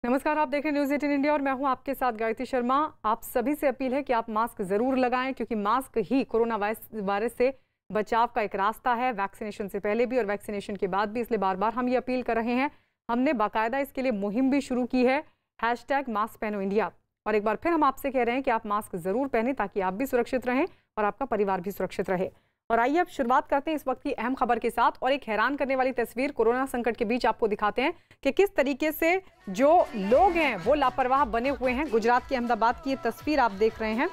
नमस्कार, आप देख रहे हैं न्यूज़ 18 इंडिया और मैं हूं आपके साथ गायत्री शर्मा। आप सभी से अपील है कि आप मास्क जरूर लगाएं क्योंकि मास्क ही कोरोना वायरस से बचाव का एक रास्ता है, वैक्सीनेशन से पहले भी और वैक्सीनेशन के बाद भी। इसलिए बार बार हम ये अपील कर रहे हैं। हमने बाकायदा इसके लिए मुहिम भी शुरू की है, #मास्क पहनो इंडिया। और एक बार फिर हम आपसे कह रहे हैं कि आप मास्क जरूर पहने ताकि आप भी सुरक्षित रहें और आपका परिवार भी सुरक्षित रहे। और आइए अब शुरुआत करते हैं इस वक्त की अहम खबर के साथ और एक हैरान करने वाली तस्वीर कोरोना संकट के बीच आपको दिखाते हैं कि किस तरीके से जो लोग हैं वो लापरवाह बने हुए हैं। गुजरात के अहमदाबाद की ये तस्वीर आप देख रहे हैं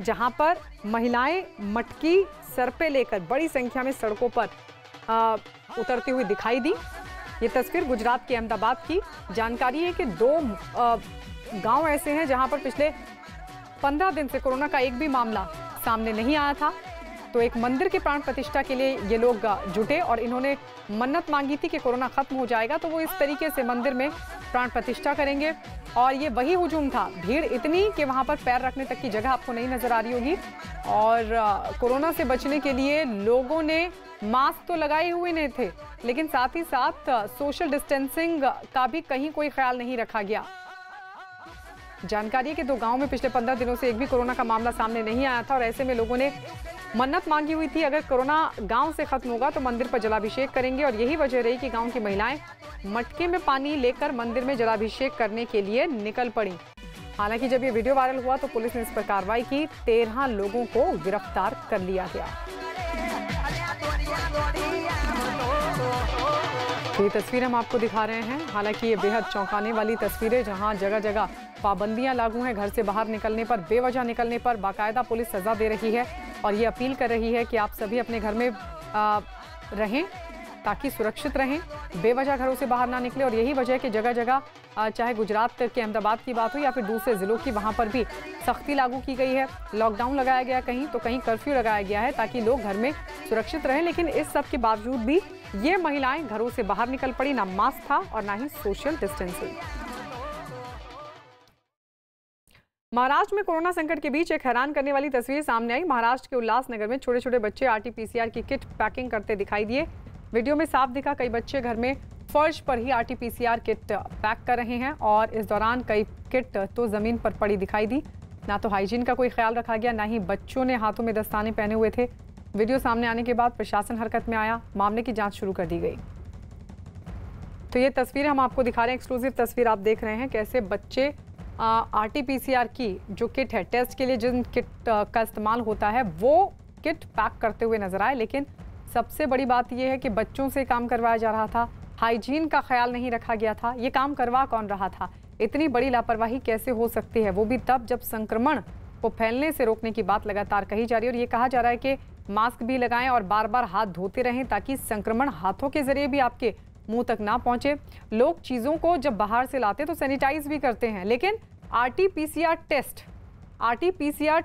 जहां पर महिलाएं मटकी सर पे लेकर बड़ी संख्या में सड़कों पर उतरती हुई दिखाई दी। ये तस्वीर गुजरात के अहमदाबाद की। जानकारी है कि दो गांव ऐसे हैं जहां पर पिछले 15 दिन से कोरोना का एक भी मामला सामने नहीं आया था। तो एक मंदिर की प्राण प्रतिष्ठा के लिए ये लोग जुटे और इन्होंने मन्नत मांगी थी कि कोरोना खत्म हो जाएगा तो वो इस तरीके से मंदिर में प्राण प्रतिष्ठा करेंगे। और ये वही हुजूम था, भीड़ इतनी कि वहां पर पैर रखने तक की जगह आपको नहीं नजर आ रही होगी। और कोरोना से बचने के लिए लोगों ने मास्क तो लगाए हुए नहीं थे, लेकिन साथ ही साथ सोशल डिस्टेंसिंग का भी कहीं कोई ख्याल नहीं रखा गया। जानकारी है कि दो गांव में पिछले 15 दिनों से एक भी कोरोना का मामला सामने नहीं आया था और ऐसे में लोगों ने मन्नत मांगी हुई थी, अगर कोरोना गांव से खत्म होगा तो मंदिर पर जलाभिषेक करेंगे। और यही वजह रही कि गांव की महिलाएं मटके में पानी लेकर मंदिर में जलाभिषेक करने के लिए निकल पड़ी। हालांकि जब ये वीडियो वायरल हुआ तो पुलिस ने इस पर कार्रवाई की, 13 लोगों को गिरफ्तार कर लिया गया। ये तस्वीर हम आपको दिखा रहे हैं। हालांकि ये बेहद चौंकाने वाली तस्वीरें जहां जगह जगह पाबंदियां लागू हैं। घर से बाहर निकलने पर, बेवजह निकलने पर बाकायदा पुलिस सजा दे रही है और ये अपील कर रही है कि आप सभी अपने घर में रहें ताकि सुरक्षित रहें, बेवजह घरों से बाहर ना निकले। और यही वजह है कि जगह जगह चाहे गुजरात के अहमदाबाद की बात हो या फिर दूसरे ज़िलों की, वहाँ पर भी सख्ती लागू की गई है। लॉकडाउन लगाया गया कहीं तो कहीं कर्फ्यू लगाया गया है ताकि लोग घर में सुरक्षित रहें। लेकिन इस सब के बावजूद भी ये महिलाएं घरों से बाहर निकल पड़ी, ना मास्क था और ना ही सोशल डिस्टेंसिंग। महाराष्ट्र में कोरोना संकट के बीच एक हैरान करने वाली तस्वीर सामने आई। महाराष्ट्र के उल्लासनगर में छोटे छोटे बच्चे RT-PCR की किट पैकिंग करते दिखाई दिए। वीडियो में साफ दिखा कई बच्चे घर में फर्श पर ही RT-PCR किट पैक कर रहे हैं और इस दौरान कई किट तो जमीन पर पड़ी दिखाई दी। ना तो हाइजीन का कोई ख्याल रखा गया, ना ही बच्चों ने हाथों में दस्ताने पहने हुए थे। वीडियो सामने आने के बाद प्रशासन हरकत में आया, मामले की जांच शुरू कर दी गई। तो ये तस्वीर हम आपको दिखा रहे हैं, एक्सक्लूसिव तस्वीर आप देख रहे हैं कैसे बच्चे RT-PCR की जो किट है, टेस्ट के लिए जिन किट का इस्तेमाल होता है वो किट पैक करते हुए नजर आए। लेकिन सबसे बड़ी बात यह है कि बच्चों से काम करवाया जा रहा था, हाइजीन का ख्याल नहीं रखा गया था। ये काम करवा कौन रहा था? इतनी बड़ी लापरवाही कैसे हो सकती है, वो भी तब जब संक्रमण को फैलने से रोकने की बात लगातार कही जा रही है। और ये कहा जा रहा है कि मास्क भी लगाएं और बार बार हाथ धोते रहें ताकि संक्रमण हाथों के जरिए भी आपके मुंह तक ना पहुंचे। लोग चीज़ों को जब बाहर से लाते तो सैनिटाइज भी करते हैं, लेकिन RT-PCR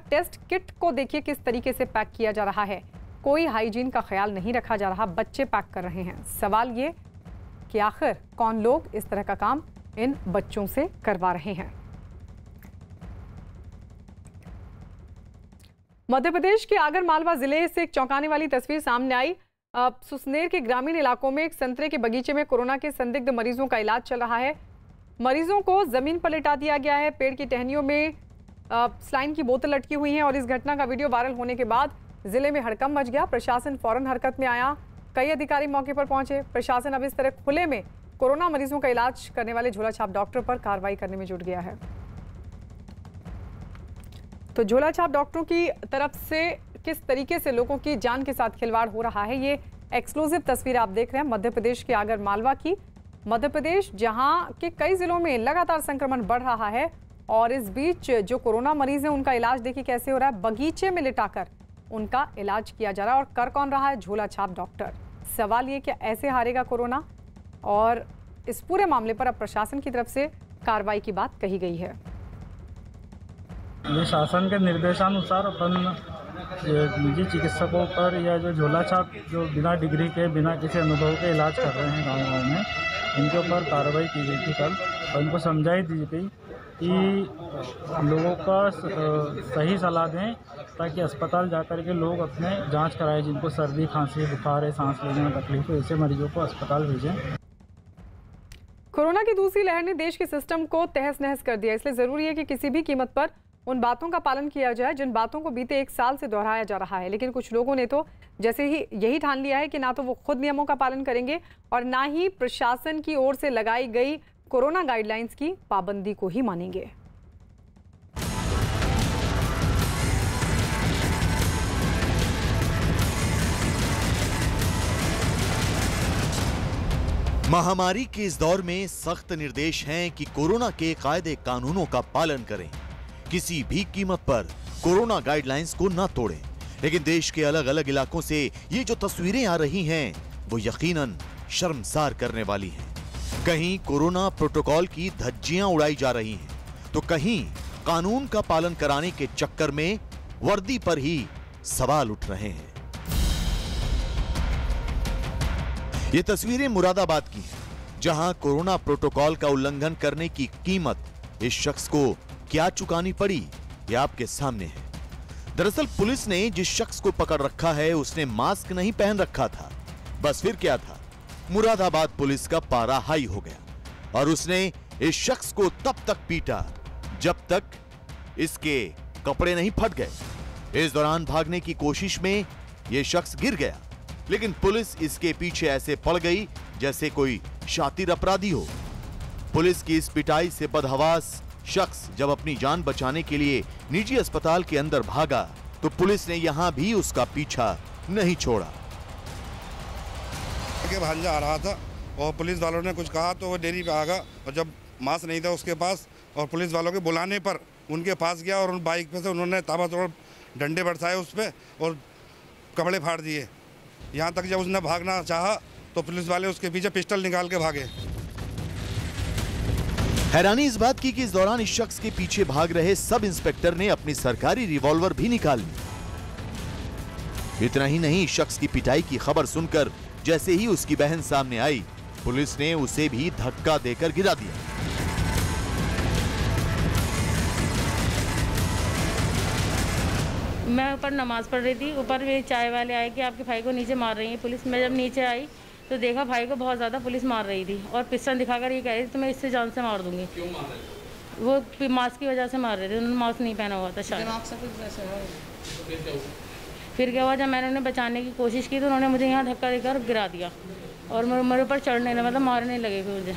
टेस्ट किट को देखिए किस तरीके से पैक किया जा रहा है। कोई हाइजीन का ख्याल नहीं रखा जा रहा, बच्चे पैक कर रहे हैं। सवाल ये कि आखिर कौन लोग इस तरह का काम इन बच्चों से करवा रहे हैं। मध्य प्रदेश के आगर मालवा जिले से एक चौंकाने वाली तस्वीर सामने आई। सुसनेर के ग्रामीण इलाकों में एक संतरे के बगीचे में कोरोना के संदिग्ध मरीजों का इलाज चल रहा है। मरीजों को जमीन पर लिटा दिया गया है, पेड़ की टहनियों में सलाइन की बोतल लटकी हुई है। और इस घटना का वीडियो वायरल होने के बाद जिले में हड़कंप मच गया। प्रशासन फौरन हरकत में आया, कई अधिकारी मौके पर पहुंचे। प्रशासन अब इस तरह खुले में कोरोना मरीजों का इलाज करने वाले झोला छाप डॉक्टर पर कार्रवाई करने में जुट गया है। तो झोला छाप डॉक्टरों की तरफ से किस तरीके से लोगों की जान के साथ खिलवाड़ हो रहा है, ये एक्सक्लूसिव तस्वीर आप देख रहे हैं मध्य प्रदेश के आगर मालवा की। मध्य प्रदेश जहां के कई जिलों में लगातार संक्रमण बढ़ रहा है और इस बीच जो कोरोना मरीज हैं उनका इलाज देखिए कैसे हो रहा है, बगीचे में लिटाकर उनका इलाज किया जा रहा है। और कर कौन रहा है? झोला छाप डॉक्टर। सवाल ये कि ऐसे हारेगा कोरोना? और इस पूरे मामले पर अब प्रशासन की तरफ से कार्रवाई की बात कही गई है। ये शासन के निर्देशानुसार अपन निजी चिकित्सकों पर या जो झोला छाप जो बिना डिग्री के, बिना किसी अनुभव के इलाज कर रहे हैं गाँव में, इनके ऊपर कार्रवाई की गई थी कल। और इनको समझाई दी गई कि लोगों का सही सलाह दें ताकि अस्पताल जाकर के लोग अपने जांच कराएं। जिनको सर्दी, खांसी, बुखार है, सांस लेने में तकलीफ है, ऐसे मरीजों को अस्पताल भेजें। कोरोना की दूसरी लहर ने देश के सिस्टम को तहस नहस कर दिया, इसलिए जरूरी है कि किसी भी कीमत पर उन बातों का पालन किया जाए जिन बातों को बीते 1 साल से दोहराया जा रहा है। लेकिन कुछ लोगों ने तो जैसे ही यही ठान लिया है कि ना तो वो खुद नियमों का पालन करेंगे और ना ही प्रशासन की ओर से लगाई गई कोरोना गाइडलाइंस की पाबंदी को ही मानेंगे। महामारी के इस दौर में सख्त निर्देश हैं कि कोरोना के कायदे कानूनों का पालन करें, किसी भी कीमत पर कोरोना गाइडलाइंस को ना तोड़ें। लेकिन देश के अलग अलग इलाकों से ये जो तस्वीरें आ रही हैं वो यकीनन शर्मसार करने वाली हैं। कहीं कोरोना प्रोटोकॉल की धज्जियां उड़ाई जा रही हैं तो कहीं कानून का पालन कराने के चक्कर में वर्दी पर ही सवाल उठ रहे हैं। ये तस्वीरें मुरादाबाद की हैं, जहां कोरोना प्रोटोकॉल का उल्लंघन करने की कीमत इस शख्स को क्या चुकानी पड़ी ये आपके सामने है। दरअसल पुलिस ने जिस शख्स को पकड़ रखा है उसने मास्क नहीं पहन रखा था। बस फिर क्या था, मुरादाबाद पुलिस का पारा हाई हो गया और उसने इस शख्स को तब तक पीटा जब तक इसके कपड़े नहीं फट गए। इस दौरान भागने की कोशिश में यह शख्स गिर गया, लेकिन पुलिस इसके पीछे ऐसे पड़ गई जैसे कोई शातिर अपराधी हो। पुलिस की इस पिटाई से बदहवास शख्स जब अपनी जान बचाने के लिए निजी अस्पताल के अंदर भागा तो पुलिस ने यहां भी उसका पीछा नहीं छोड़ा। भांजा आ रहा था और पुलिस वालों ने कुछ कहा तो वो डेरी पे आ गया और जब मास्क नहीं था उसके पास और पुलिस वालों के बुलाने पर उनके पास गया और उन बाइक पे से उन्होंने ताबड़तोड़ डंडे बरसाए उस पर और कपड़े फाड़ दिए। यहाँ तक जब उसने भागना चाहा तो पुलिस वाले उसके पीछे पिस्टल निकाल के भागे। हैरानी इस बात की कि इस दौरान इस शख्स के पीछे भाग रहे सब इंस्पेक्टर ने अपनी सरकारी रिवॉल्वर भी निकाल ली। इतना ही नहीं, शख्स की पिटाई की खबर सुनकर जैसे ही उसकी बहन सामने आई, पुलिस ने उसे भी धक्का देकर गिरा दिया। मैं ऊपर नमाज पढ़ रही थी, ऊपर वे चाय वाले आए कि आपके भाई को नीचे मार रही है पुलिस। मैं जब नीचे आई तो देखा भाई को बहुत ज़्यादा पुलिस मार रही थी और पिस्टल दिखाकर ये कह रही थी तो मैं इससे जान से मार दूंगी। क्यों मार रहे? वो मास्क की वजह से मार रहे थे, उन्होंने मास्क नहीं पहना हुआ था शायद। फिर क्या हुआ, जब मैंने उन्हें बचाने की कोशिश की तो उन्होंने मुझे यहाँ धक्का देकर गिरा दिया और मेरे ऊपर चढ़ने लगे, मतलब मारने लगे फिर मुझे।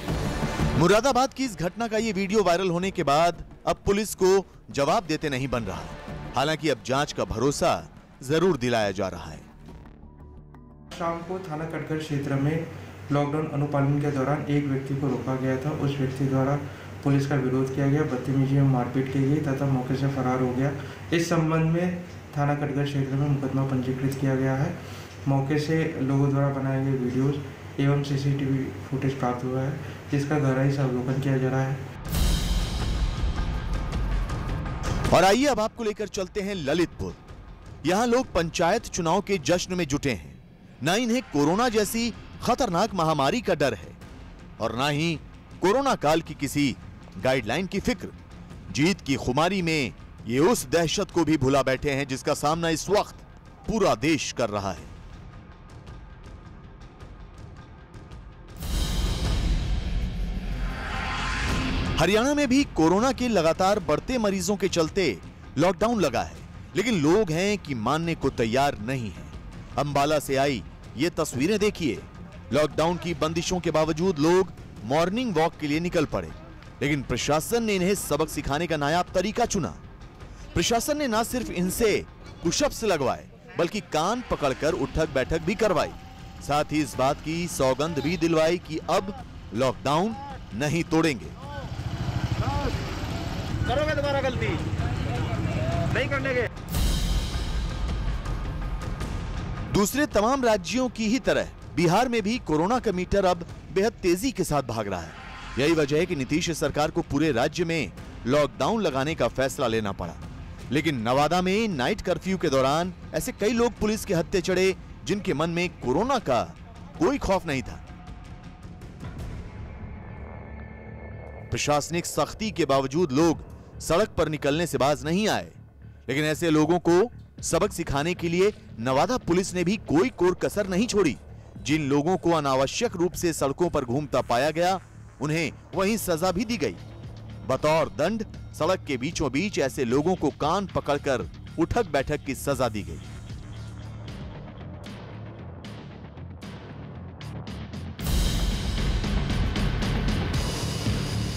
मुरादाबाद की इस घटना का ये वीडियो वायरल होने के बाद अब पुलिस को जवाब देते नहीं बन रहा। हालांकि अब जांच का भरोसा जरूर दिलाया जा रहा है। शाम को थाना कटघर क्षेत्र में लॉकडाउन अनुपालन के दौरान एक व्यक्ति को रोका गया था। उस व्यक्ति द्वारा पुलिस का विरोध किया गया, बदतमीजी में मारपीट की गई तथा मौके से फरार हो गया। इस संबंध में थाना कटघर क्षेत्र में मुकदमा पंजीकृत किया गया है। मौके से लोगों द्वारा बनाए गए वीडियोज एवं सीसीटीवी फुटेज प्राप्त हुआ है, जिसका गहराई से अवलोकन किया जा रहा है। और आइए अब आपको लेकर चलते हैं ललितपुर। यहाँ लोग पंचायत चुनाव के जश्न में जुटे हैं। ना इन्हें कोरोना जैसी खतरनाक महामारी का डर है और ना ही कोरोना काल की किसी गाइडलाइन की फिक्र। जीत की खुमारी में ये उस दहशत को भी भुला बैठे हैं जिसका सामना इस वक्त पूरा देश कर रहा है। हरियाणा में भी कोरोना के लगातार बढ़ते मरीजों के चलते लॉकडाउन लगा है, लेकिन लोग हैं कि मानने को तैयार नहीं है। अंबाला से आई ये तस्वीरें देखिए। लॉकडाउन की बंदिशों के बावजूद लोग मॉर्निंग वॉक के लिए निकल पड़े, लेकिन प्रशासन ने इन्हें सबक सिखाने का नायाब तरीका चुना। प्रशासन ने न सिर्फ इनसे पुशअप्स लगवाए बल्कि कान पकड़कर उठक बैठक भी करवाई। साथ ही इस बात की सौगंध भी दिलवाई कि अब लॉकडाउन नहीं तोड़ेंगे। करोगे दोबारा गलती नहीं करने के। दूसरे तमाम राज्यों की ही तरह बिहार में भी कोरोना का मीटर अब बेहद तेजी के साथ भाग रहा है। यही वजह है कि नीतीश सरकार को पूरे राज्य में लॉकडाउन लगाने का फैसला लेना पड़ा। लेकिन नवादा में नाइट कर्फ्यू के दौरान ऐसे कई लोग पुलिस के हत्थे चढ़े जिनके मन में कोरोना का कोई खौफ नहीं था। प्रशासनिक सख्ती के बावजूद लोग सड़क पर निकलने से बाज नहीं आए, लेकिन ऐसे लोगों को सबक सिखाने के लिए नवादा पुलिस ने भी कोई कोर कसर नहीं छोड़ी। जिन लोगों को अनावश्यक रूप से सड़कों पर घूमता पाया गया उन्हें वहीं सजा भी दी गई। बतौर दंड सड़क के बीचों बीच ऐसे लोगों को कान पकड़कर उठक बैठक की सजा दी गई।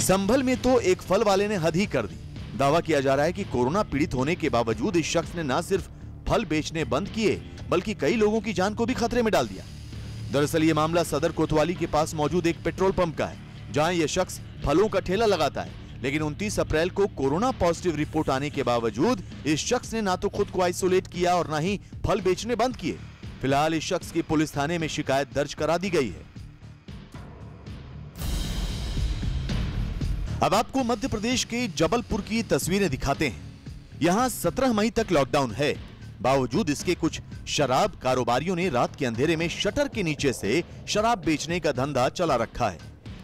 संभल में तो एक फल वाले ने हद ही कर दी। दावा किया जा रहा है कि कोरोना पीड़ित होने के बावजूद इस शख्स ने न सिर्फ फल बेचने बंद किए बल्कि कई लोगों की जान को भी खतरे में डाल दिया। दरअसल ये मामला सदर कोतवाली के पास मौजूद एक पेट्रोल पंप का है, जहां यह शख्स फलों का ठेला लगाता है। लेकिन 29 अप्रैल को कोरोना पॉजिटिव रिपोर्ट आने के बावजूद इस शख्स ने ना तो खुद को आइसोलेट किया और ना ही फल बेचने बंद किए। फिलहाल इस शख्स की पुलिस थाने में शिकायत दर्ज करा दी गई है। अब आपको मध्य प्रदेश के जबलपुर की तस्वीरें दिखाते हैं। यहां 17 मई तक लॉकडाउन है, बावजूद इसके कुछ शराब कारोबारियों ने रात के अंधेरे में शटर के नीचे से शराब बेचने का धंधा चला रखा है।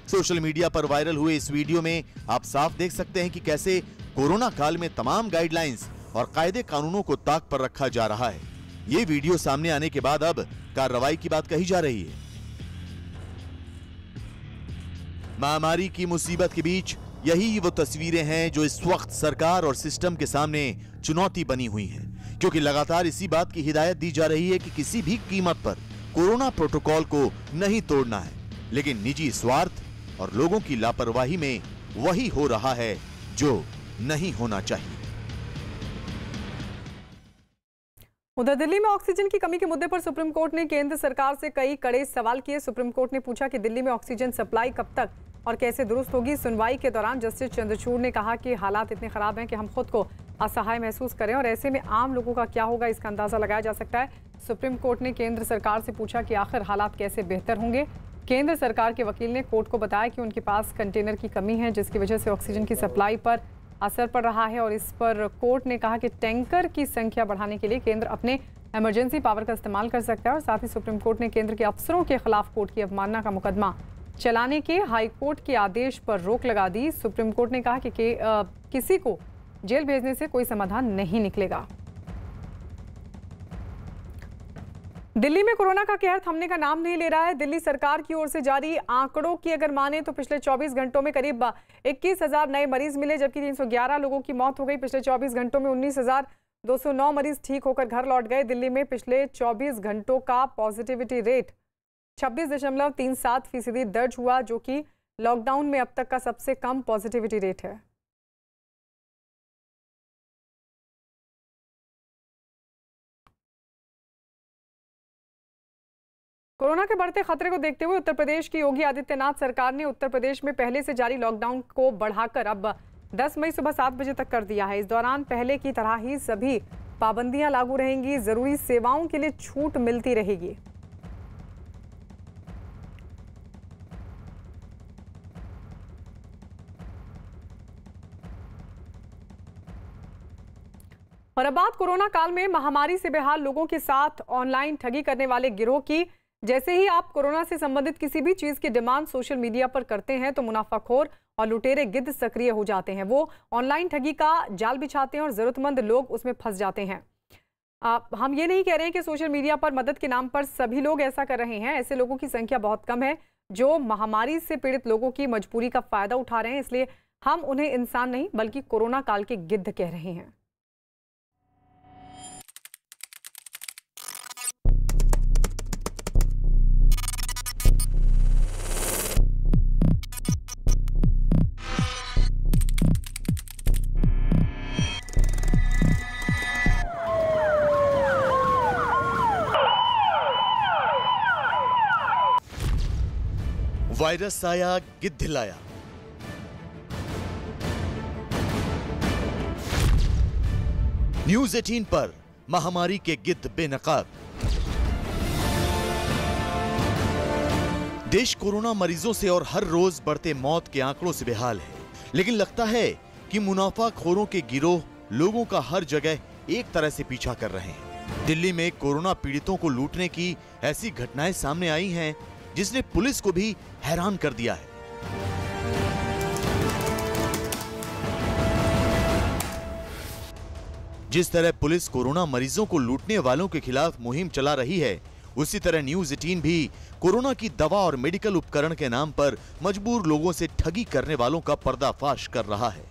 सोशल मीडिया पर वायरल हुए इस वीडियो में आप साफ देख सकते हैं कि कैसे कोरोना काल में तमाम गाइडलाइंस और कायदे कानूनों को ताक पर रखा जा रहा है। ये वीडियो सामने आने के बाद अब कार्रवाई की बात कही जा रही है। महामारी की मुसीबत के बीच यही वो तस्वीरें हैं जो इस वक्त सरकार और सिस्टम के सामने चुनौती बनी हुई हैं, क्योंकि लगातार इसी बात की हिदायत दी जा रही है कि किसी भी कीमत पर कोरोना प्रोटोकॉल को नहीं तोड़ना है। लेकिन निजी स्वार्थ और लोगों की लापरवाही में वही हो रहा है जो नहीं होना चाहिए। उधर दिल्ली में ऑक्सीजन की कमी के मुद्दे पर सुप्रीम कोर्ट ने केंद्र सरकार से कई कड़े सवाल किए। सुप्रीम कोर्ट ने पूछा कि दिल्ली में ऑक्सीजन सप्लाई कब तक और कैसे दुरुस्त होगी। सुनवाई के दौरान जस्टिस चंद्रचूड़ ने कहा कि हालात इतने खराब हैं कि हम खुद को असहाय महसूस करें और ऐसे में आम लोगों का क्या होगा इसका अंदाजा लगाया जा सकता है। सुप्रीम कोर्ट ने केंद्र सरकार से पूछा कि आखिर हालात कैसे बेहतर होंगे। केंद्र सरकार के वकील ने कोर्ट को बताया कि उनके पास कंटेनर की कमी है, जिसकी वजह से ऑक्सीजन की सप्लाई पर असर पड़ रहा है और इस पर कोर्ट ने कहा कि टैंकर की संख्या बढ़ाने के लिए केंद्र अपने इमरजेंसी पावर का इस्तेमाल कर सकता है। और साथ ही सुप्रीम कोर्ट ने केंद्र के अफसरों के खिलाफ कोर्ट की अवमानना का मुकदमा चलाने के हाई कोर्ट के आदेश पर रोक लगा दी। सुप्रीम कोर्ट ने कहा कि किसी को जेल भेजने से कोई समाधान नहीं निकलेगा। दिल्ली में कोरोना का कहर थमने का नाम नहीं ले रहा है। दिल्ली सरकार की ओर से जारी आंकड़ों की अगर माने तो पिछले 24 घंटों में करीब 21,000 नए मरीज मिले, जबकि 311 लोगों की मौत हो गई। पिछले 24 घंटों में 19,209 मरीज ठीक होकर घर लौट गए। दिल्ली में पिछले 24 घंटों का पॉजिटिविटी रेट 26.37% दर्ज हुआ, जो कि लॉकडाउन में अब तक का सबसे कम पॉजिटिविटी रेट है। कोरोना के बढ़ते खतरे को देखते हुए उत्तर प्रदेश की योगी आदित्यनाथ सरकार ने उत्तर प्रदेश में पहले से जारी लॉकडाउन को बढ़ाकर अब 10 मई सुबह 7 बजे तक कर दिया है। इस दौरान पहले की तरह ही सभी पाबंदियां लागू रहेंगी। जरूरी सेवाओं के लिए छूट मिलती रहेगी। और अब बात कोरोना काल में महामारी से बेहाल लोगों के साथ ऑनलाइन ठगी करने वाले गिरोह की। जैसे ही आप कोरोना से संबंधित किसी भी चीज की डिमांड सोशल मीडिया पर करते हैं तो मुनाफाखोर और लुटेरे गिद्ध सक्रिय हो जाते हैं। वो ऑनलाइन ठगी का जाल बिछाते हैं और जरूरतमंद लोग उसमें फंस जाते हैं। हम ये नहीं कह रहे हैं कि सोशल मीडिया पर मदद के नाम पर सभी लोग ऐसा कर रहे हैं। ऐसे लोगों की संख्या बहुत कम है जो महामारी से पीड़ित लोगों की मजबूरी का फायदा उठा रहे हैं। इसलिए हम उन्हें इंसान नहीं बल्कि कोरोना काल के गिद्ध कह रहे हैं। वायरस आया, गिद्ध लाया। न्यूज 18 पर महामारी के गिद्ध बेनकाब। देश कोरोना मरीजों से और हर रोज बढ़ते मौत के आंकड़ों से बेहाल है। लेकिन लगता है कि मुनाफाखोरों के गिरोह लोगों का हर जगह एक तरह से पीछा कर रहे हैं। दिल्ली में कोरोना पीड़ितों को लूटने की ऐसी घटनाएं सामने आई हैं जिसने पुलिस को भी हैरान कर दिया है। जिस तरह पुलिस कोरोना मरीजों को लूटने वालों के खिलाफ मुहिम चला रही है, उसी तरह न्यूज 18 भी कोरोना की दवा और मेडिकल उपकरण के नाम पर मजबूर लोगों से ठगी करने वालों का पर्दाफाश कर रहा है।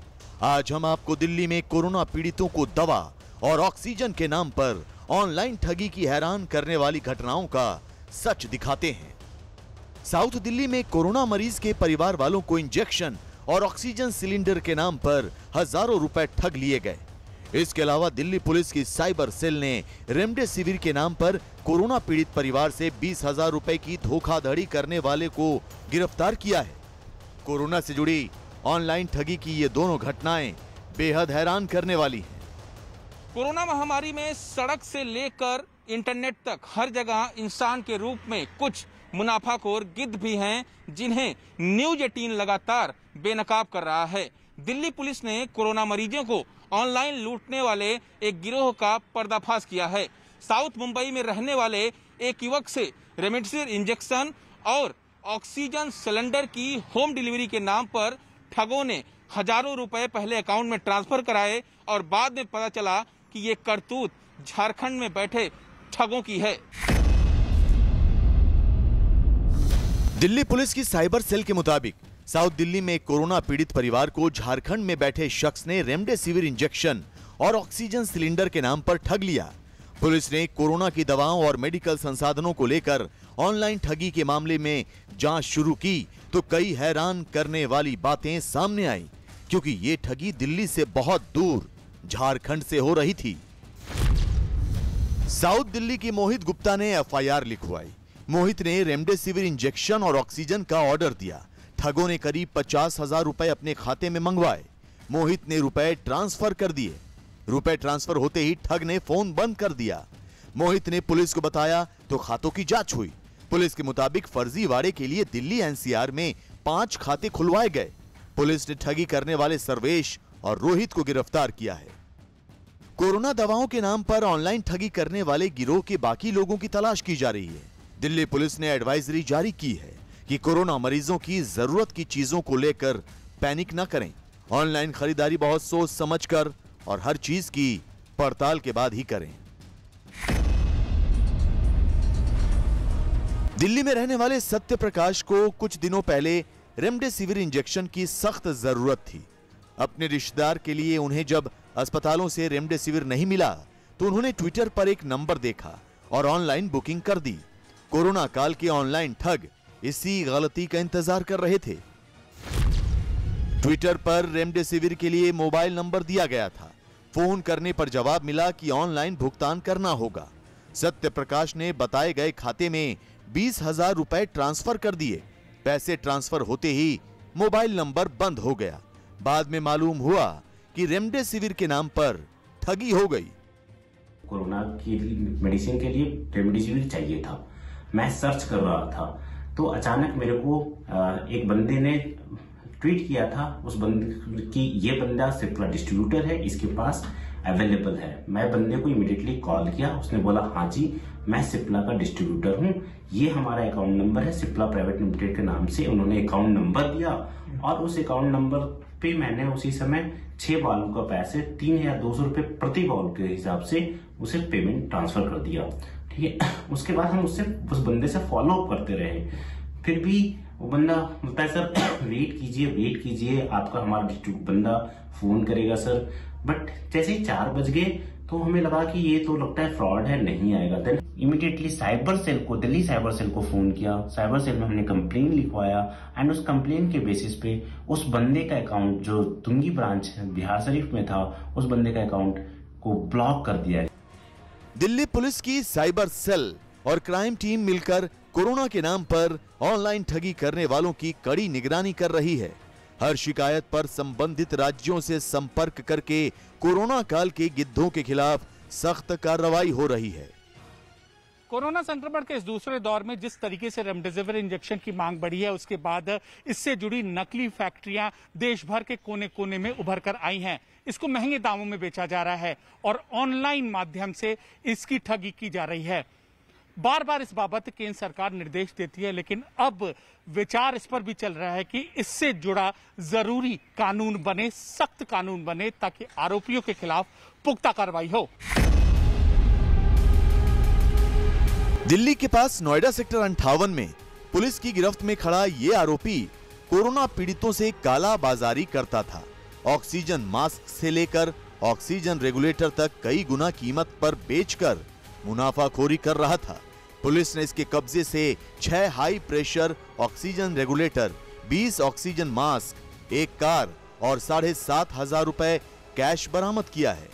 आज हम आपको दिल्ली में कोरोना पीड़ितों को दवा और ऑक्सीजन के नाम पर ऑनलाइन ठगी की हैरान करने वाली घटनाओं का सच दिखाते हैं। साउथ दिल्ली में कोरोना मरीज के परिवार वालों को इंजेक्शन और ऑक्सीजन सिलेंडर के नाम पर हजारों रुपए ठग लिए गए। इसके अलावा दिल्ली पुलिस की साइबर सेल ने रेमडेसिविर के नाम पर कोरोना पीड़ित परिवार से 20,000 रुपए की धोखाधड़ी करने वाले को गिरफ्तार किया है। कोरोना से जुड़ी ऑनलाइन ठगी की ये दोनों घटनाएं बेहद हैरान करने वाली हैं। कोरोना महामारी में सड़क से लेकर इंटरनेट तक हर जगह इंसान के रूप में कुछ मुनाफाखोर गिद्ध भी हैं, जिन्हें न्यूज 18 लगातार बेनकाब कर रहा है। दिल्ली पुलिस ने कोरोना मरीजों को ऑनलाइन लूटने वाले एक गिरोह का पर्दाफाश किया है। साउथ मुंबई में रहने वाले एक युवक से रेमडेसिविर इंजेक्शन और ऑक्सीजन सिलेंडर की होम डिलीवरी के नाम पर ठगों ने हजारों रुपए पहले अकाउंट में ट्रांसफर कराए और बाद में पता चला कि ये करतूत झारखंड में बैठे ठगों की है। दिल्ली पुलिस की साइबर सेल के मुताबिक साउथ दिल्ली में कोरोना पीड़ित परिवार को झारखंड में बैठे शख्स ने रेमडेसिविर इंजेक्शन और ऑक्सीजन सिलेंडर के नाम पर ठग लिया। पुलिस ने कोरोना की दवाओं और मेडिकल संसाधनों को लेकर ऑनलाइन ठगी के मामले में जांच शुरू की तो कई हैरान करने वाली बातें सामने आई, क्योंकि ये ठगी दिल्ली से बहुत दूर झारखंड से हो रही थी। साउथ दिल्ली की मोहित गुप्ता ने एफआईआर लिखवाई। मोहित ने रेमडेसिविर इंजेक्शन और ऑक्सीजन का ऑर्डर दिया। ठगों ने करीब 50,000 रुपए अपने खाते में मंगवाए। मोहित ने रुपए ट्रांसफर कर दिए। रुपए ट्रांसफर होते ही ठग ने फोन बंद कर दिया। मोहित ने पुलिस को बताया तो खातों की जांच हुई। पुलिस के मुताबिक फर्जीवाड़े के लिए दिल्ली एनसीआर में 5 खाते खुलवाए गए। पुलिस ने ठगी करने वाले सर्वेश और रोहित को गिरफ्तार किया है। कोरोना दवाओं के नाम पर ऑनलाइन ठगी करने वाले गिरोह के बाकी लोगों की तलाश की जा रही है। दिल्ली पुलिस ने एडवाइजरी जारी की है कि कोरोना मरीजों की जरूरत की चीजों को लेकर पैनिक न करें। ऑनलाइन खरीदारी बहुत सोच समझकर और हर चीज की पड़ताल के बाद ही करें। दिल्ली में रहने वाले सत्य प्रकाश को कुछ दिनों पहले रेमडेसिविर इंजेक्शन की सख्त जरूरत थी। अपने रिश्तेदार के लिए उन्हें जब अस्पतालों से रेमडेसिविर नहीं मिला तो उन्होंने ट्विटर पर एक नंबर देखा और ऑनलाइन बुकिंग कर दी। कोरोना काल के ऑनलाइन ठग इसी गलती का इंतजार कर रहे थे। ट्विटर पर रेमडेसिविर के लिए मोबाइल नंबर दिया गया था। फोन करने पर जवाब मिला कि ऑनलाइन भुगतान करना होगा। सत्य प्रकाश ने बताए गए खाते में 20,000 रुपए ट्रांसफर कर दिए। पैसे ट्रांसफर होते ही मोबाइल नंबर बंद हो गया। बाद में मालूम हुआ कि रेमडेसिविर के नाम पर ठगी हो गई। कोरोना की मेडिसिन के लिए रेमडेसिविर चाहिए था। मैं सर्च कर रहा था तो अचानक मेरे को एक बंदे ने ट्वीट किया था उस बंदे की, ये बंदा सिप्ला डिस्ट्रीब्यूटर है, इसके पास अवेलेबल है। मैं बंदे को इमीडिएटली कॉल किया। उसने बोला हाँ जी मैं सिप्ला का डिस्ट्रीब्यूटर हूँ, ये हमारा अकाउंट नंबर है, सिप्ला प्राइवेट लिमिटेड के नाम से। उन्होंने अकाउंट नंबर दिया और उस अकाउंट नंबर पे मैंने उसी समय 6 बालों का पैसे 3,200 रुपए प्रति बाल के हिसाब से उसे पेमेंट ट्रांसफर कर दिया। ठीक है, उसके बाद हम उस बंदे से फॉलो अप करते रहे। फिर भी वो बंदा बोलता है सर वेट कीजिए आपका हमारा डिस्ट्रीब्यूटर बंदा फोन करेगा सर। बट जैसे ही 4 बज गए तो हमें लगा कि ये तो लगता है फ्रॉड है, नहीं आएगा। Then immediately Delhi cyber cell को फोन किया। साइबर सेल में हमने कंप्लेन लिखवाया एंड उस कंप्लेन के बेसिस पे उस बंदे का अकाउंट जो तुंगी ब्रांच बिहार शरीफ में था, उस बंदे का अकाउंट को ब्लॉक कर दिया। दिल्ली पुलिस की साइबर सेल और क्राइम टीम मिलकर कोरोना के नाम पर ऑनलाइन ठगी करने वालों की कड़ी निगरानी कर रही है। हर शिकायत पर संबंधित राज्यों से संपर्क करके कोरोना काल के गिद्धों के खिलाफ सख्त कार्रवाई हो रही है। कोरोना संक्रमण के इस दूसरे दौर में जिस तरीके से रेमडेसिविर इंजेक्शन की मांग बढ़ी है, उसके बाद इससे जुड़ी नकली फैक्ट्रियां देश भर के कोने कोने में उभर कर आई हैं। इसको महंगे दामों में बेचा जा रहा है और ऑनलाइन माध्यम से इसकी ठगी की जा रही है। बार बार इस बाबत केंद्र सरकार निर्देश देती है, लेकिन अब विचार इस पर भी चल रहा है कि इससे जुड़ा जरूरी कानून बने, सख्त कानून बने, ताकि आरोपियों के खिलाफ पुख्ता कार्रवाई हो। दिल्ली के पास नोएडा सेक्टर 58 में पुलिस की गिरफ्त में खड़ा ये आरोपी कोरोना पीड़ितों से काला बाजारी करता था। ऑक्सीजन मास्क से लेकर ऑक्सीजन रेगुलेटर तक कई गुना कीमत पर बेचकर मुनाफाखोरी कर रहा था। पुलिस ने इसके कब्जे से 6 high pressure oxygen regulator, 20 oxygen mask, एक कार और 7,500 रुपए कैश बरामद किया है।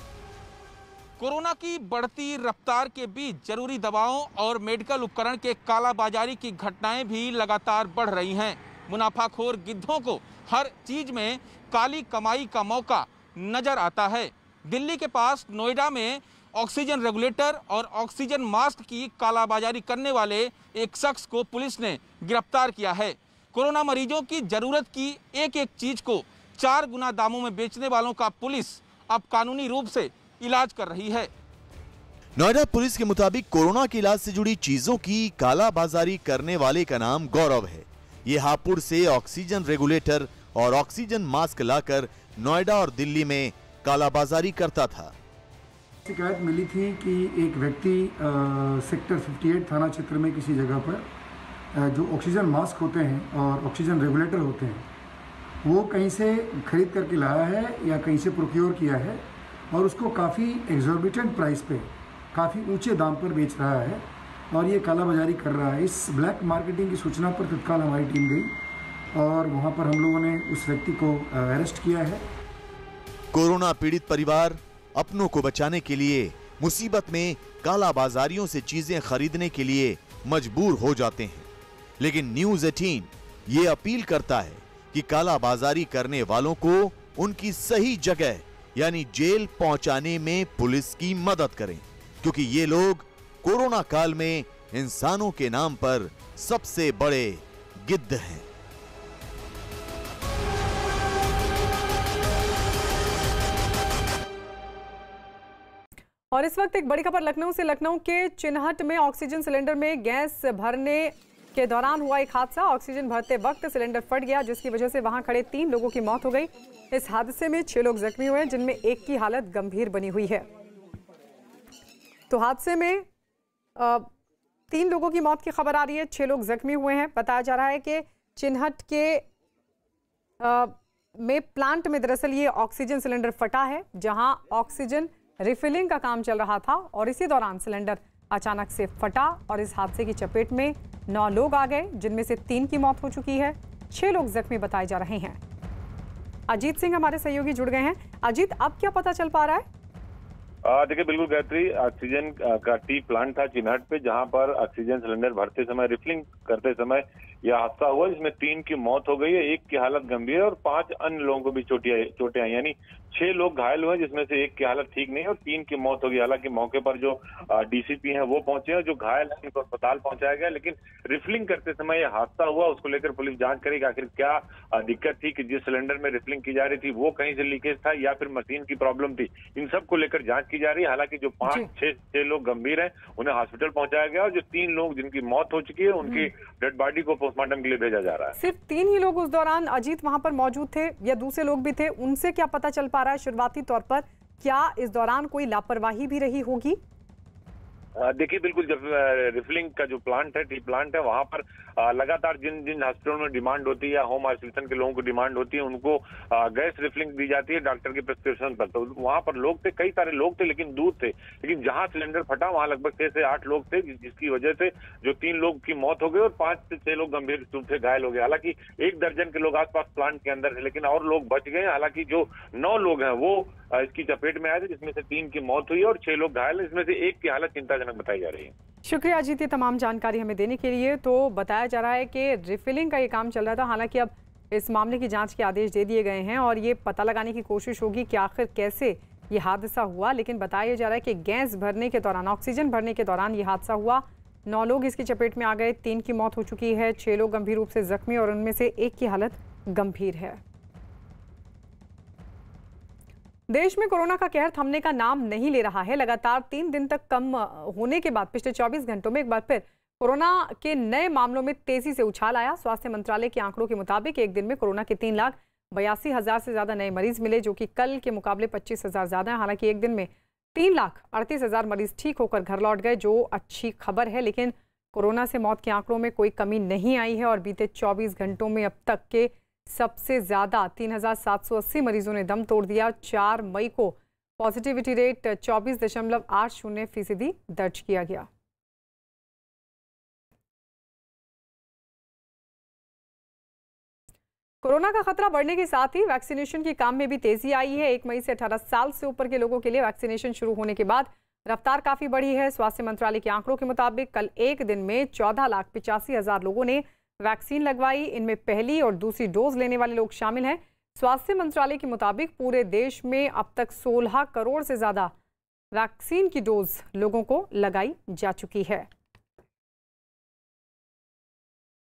कोरोना की बढ़ती रफ्तार के बीच जरूरी दवाओं और मेडिकल उपकरण के कालाबाजारी की घटनाएं भी लगातार बढ़ रही हैं। मुनाफाखोर गिद्धों को हर चीज में काली कमाई का मौका नजर आता है। दिल्ली के पास नोएडा में ऑक्सीजन रेगुलेटर और ऑक्सीजन मास्क की कालाबाजारी करने वाले एक शख्स को पुलिस ने गिरफ्तार किया है। कोरोना मरीजों की जरूरत की एक एक चीज को 4 गुना दामों में बेचने वालों का पुलिस अब कानूनी रूप से इलाज कर रही है। नोएडा पुलिस के मुताबिक कोरोना के इलाज से जुड़ी चीजों की कालाबाजारी करने वाले का नाम गौरव है। ये हापुड़ से ऑक्सीजन रेगुलेटर और ऑक्सीजन मास्क लाकर नोएडा और दिल्ली में कालाबाजारी करता था। शिकायत मिली थी कि एक व्यक्ति सेक्टर 58 थाना क्षेत्र में किसी जगह पर जो ऑक्सीजन मास्क होते हैं और ऑक्सीजन रेगुलेटर होते हैं वो कहीं से खरीद करके लाया है या कहीं से प्रोक्योर किया है और उसको काफ़ी एग्जॉर्बिटेंट प्राइस पे, काफ़ी ऊंचे दाम पर बेच रहा है और ये कालाबाजारी कर रहा है। इस ब्लैक मार्केटिंग की सूचना पर तत्काल हमारी टीम गई और वहाँ पर हम लोगों ने उस व्यक्ति को अरेस्ट किया है। कोरोना पीड़ित परिवार अपनों को बचाने के लिए मुसीबत में कालाबाजारियों से चीजें खरीदने के लिए मजबूर हो जाते हैं, लेकिन न्यूज़ 18 ये अपील करता है कि कालाबाजारी करने वालों को उनकी सही जगह यानी जेल पहुंचाने में पुलिस की मदद करें, क्योंकि ये लोग कोरोना काल में इंसानों के नाम पर सबसे बड़े गिद्ध हैं। और इस वक्त एक बड़ी खबर लखनऊ से। लखनऊ के चिन्हट में ऑक्सीजन सिलेंडर में गैस भरने के दौरान हुआ एक हादसा। ऑक्सीजन भरते वक्त सिलेंडर फट गया, जिसकी वजह से वहां खड़े 3 लोगों की मौत हो गई। इस हादसे में 6 लोग जख्मी हुए, जिनमें एक की हालत गंभीर बनी हुई है। तो हादसे में 3 लोगों की मौत की खबर आ रही है, 6 लोग जख्मी हुए हैं। बताया जा रहा है कि चिन्हट के में प्लांट में दरअसल ये ऑक्सीजन सिलेंडर फटा है, जहां ऑक्सीजन रिफिलिंग का काम चल रहा था और इसी दौरान सिलेंडर अचानक से फटा और इस हादसे की चपेट में 9 लोग आ गए, जिनमें से 3 की मौत हो चुकी है, 6 लोग जख्मी बताए जा रहे हैं। अजीत सिंह हमारे सहयोगी जुड़ गए हैं। अजीत, अब क्या पता चल पा रहा है? देखिए, बिल्कुल गायत्री, ऑक्सीजन का टी प्लांट था चिन्हट पे, जहां पर ऑक्सीजन सिलेंडर भरते समय, रिफिलिंग करते समय यह हादसा हुआ, जिसमें 3 की मौत हो गई है, 1 की हालत गंभीर है और 5 अन्य लोगों को भी चोटें आई, यानी 6 लोग घायल हुए, जिसमें से 1 की हालत ठीक नहीं है और 3 की मौत हो गई। हालांकि मौके पर जो डीसीपी हैं वो पहुंचे हैं, जो घायल हैं उनको अस्पताल पहुंचाया गया, लेकिन रिफिलिंग करते समय यह हादसा हुआ। उसको लेकर पुलिस जांच करेगी आखिर क्या दिक्कत थी कि जिस सिलेंडर में रिफिलिंग की जा रही थी वो कहीं से लीकेज था या फिर मशीन की प्रॉब्लम थी। इन सब को लेकर जांच की जा रही है। हालांकि जो 5-6 लोग गंभीर हैं उन्हें हॉस्पिटल पहुंचाया गया और जो 3 लोग जिनकी मौत हो चुकी है उनकी डेड बॉडी को पोस्टमार्टम के लिए भेजा जा रहा है। सिर्फ 3 ही लोग उस दौरान अजीत वहां पर मौजूद थे या दूसरे लोग भी थे? उनसे क्या पता चल पा रहा है शुरुआती तौर पर? क्या इस दौरान कोई लापरवाही भी रही होगी? देखिए, बिल्कुल, जब रिफिलिंग का जो प्लांट है, टी प्लांट है, वहां पर लगातार जिन हॉस्पिटलों में डिमांड होती है या होम आइसोलेशन के लोगों को डिमांड होती है, उनको गैस रिफिलिंग दी जाती है डॉक्टर के प्रिस्क्रिप्शन पर। तो वहां पर लोग थे, कई सारे लोग थे, लेकिन दूर थे। लेकिन जहां सिलेंडर फटा वहां लगभग 6 से 8 लोग थे, जिसकी वजह से जो 3 लोग की मौत हो गई और 5 से 6 लोग गंभीर रूप से घायल हो गए। हालांकि 1 दर्जन के लोग आसपास प्लांट के अंदर थे, लेकिन और लोग बच गए। हालांकि जो 9 लोग हैं वो इसकी चपेट में आए थे, जिसमें से 3 की मौत हुई और 6 लोग घायल हैं, इसमें से 1 की हालत चिंताजनक बताई जा रही है। शुक्रिया अजीत, ये तमाम जानकारी हमें देने के लिए। तो बताया जा रहा है कि रिफिलिंग का ये काम चल रहा था। हालांकि अब इस मामले की जांच के आदेश दे दिए गए हैं और ये पता लगाने की कोशिश होगी कि आखिर कैसे ये हादसा हुआ। लेकिन बताया जा रहा है कि गैस भरने के दौरान, ऑक्सीजन भरने के दौरान ये हादसा हुआ। 9 लोग इसकी चपेट में आ गए, 3 की मौत हो चुकी है, 6 लोग गंभीर रूप से जख्मी और उनमें से 1 की हालत गंभीर है। देश में कोरोना का कहर थमने का नाम नहीं ले रहा है। लगातार 3 दिन तक कम होने के बाद पिछले 24 घंटों में एक बार फिर कोरोना के नए मामलों में तेजी से उछाल आया। स्वास्थ्य मंत्रालय के आंकड़ों के मुताबिक एक दिन में कोरोना के 3,82,000 से ज्यादा नए मरीज मिले, जो कि कल के मुकाबले 25,000 ज्यादा है। हालांकि एक दिन में 3,38,000 मरीज ठीक होकर घर लौट गए, जो अच्छी खबर है। लेकिन कोरोना से मौत के आंकड़ों में कोई कमी नहीं आई है और बीते 24 घंटों में अब तक के सबसे ज़्यादा 3,780 मरीजों ने दम तोड़ दिया। 4 मई को पॉजिटिविटी रेट 24.80% दर्ज किया गया। कोरोना का खतरा बढ़ने के साथ ही वैक्सीनेशन के काम में भी तेजी आई है। 1 मई से 18 साल से ऊपर के लोगों के लिए वैक्सीनेशन शुरू होने के बाद रफ्तार काफी बढ़ी है। स्वास्थ्य मंत्रालय के आंकड़ों के मुताबिक कल एक दिन में 14,85,000 लोगों ने वैक्सीन लगवाई। इनमें पहली और दूसरी डोज लेने वाले लोग शामिल हैं। स्वास्थ्य मंत्रालय के मुताबिक पूरे देश में अब तक 16 करोड़ से ज्यादा वैक्सीन की डोज लोगों को लगाई जा चुकी है।